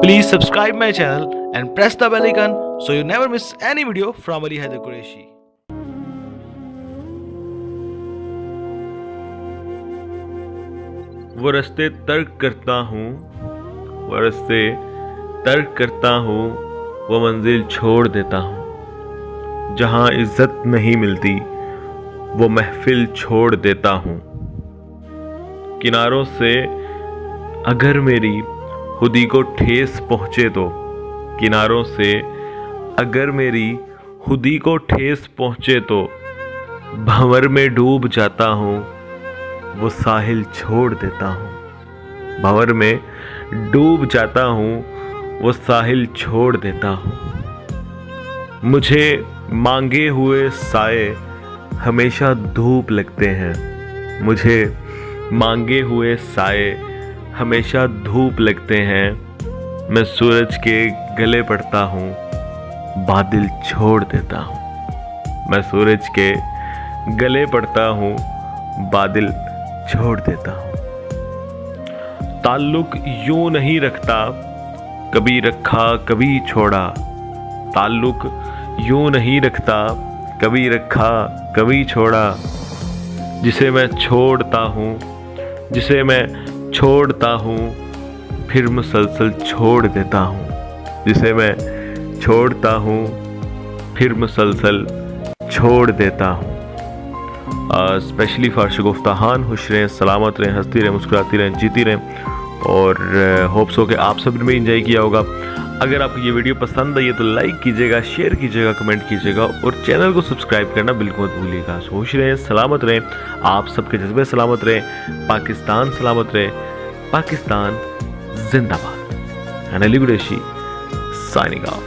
Please subscribe my channel and press the bell icon so you never miss any video from Ali Haider Qureshi. वो रास्ते तर्क करता हूँ, वो रास्ते तर्क करता हूँ, वो मंजिल छोड़ देता हूँ। जहाँ इज्जत नहीं मिलती वो महफिल छोड़ देता हूँ। किनारों से अगर मेरी खुदी को ठेस पहुँचे तो, किनारों से अगर मेरी खुदी को ठेस पहुँचे तो भंवर में डूब जाता हूँ, वो साहिल छोड़ देता हूँ। भंवर में डूब जाता हूँ, वो साहिल छोड़ देता हूँ। मुझे मांगे हुए साए हमेशा धूप लगते हैं, मुझे मांगे हुए साए हमेशा धूप लगते हैं। मैं सूरज के गले पड़ता हूँ, बादल छोड़ देता हूँ। मैं सूरज के गले पड़ता हूँ, बादल छोड़ देता हूँ। ताल्लुक यूं नहीं रखता, कभी रखा कभी छोड़ा। ताल्लुक यूं नहीं रखता, कभी रखा कभी छोड़ा। जिसे मैं छोड़ता हूँ, जिसे मैं छोड़ता हूँ, फिर मुसलसल छोड़ देता हूँ। जिसे मैं छोड़ता हूँ, फिर मुसलसल छोड़ देता हूँ। स्पेशली फॉर शगुफ्ताहान, खुश रहें, सलामत रहें, हंसती रहें, मुस्कुराती रहें, जीती रहें। और होप्स हो कि आप सब ने एंजॉय किया होगा। अगर आपको ये वीडियो पसंद आई है तो लाइक कीजिएगा, शेयर कीजिएगा, कमेंट कीजिएगा और चैनल को सब्सक्राइब करना बिल्कुल मत भूलिएगा। खुश रहें, सलामत रहें, आप सबके जज्बे सलामत रहें, पाकिस्तान सलामत रहे, पाकिस्तान जिंदाबाद। Ali Qureshi signing off.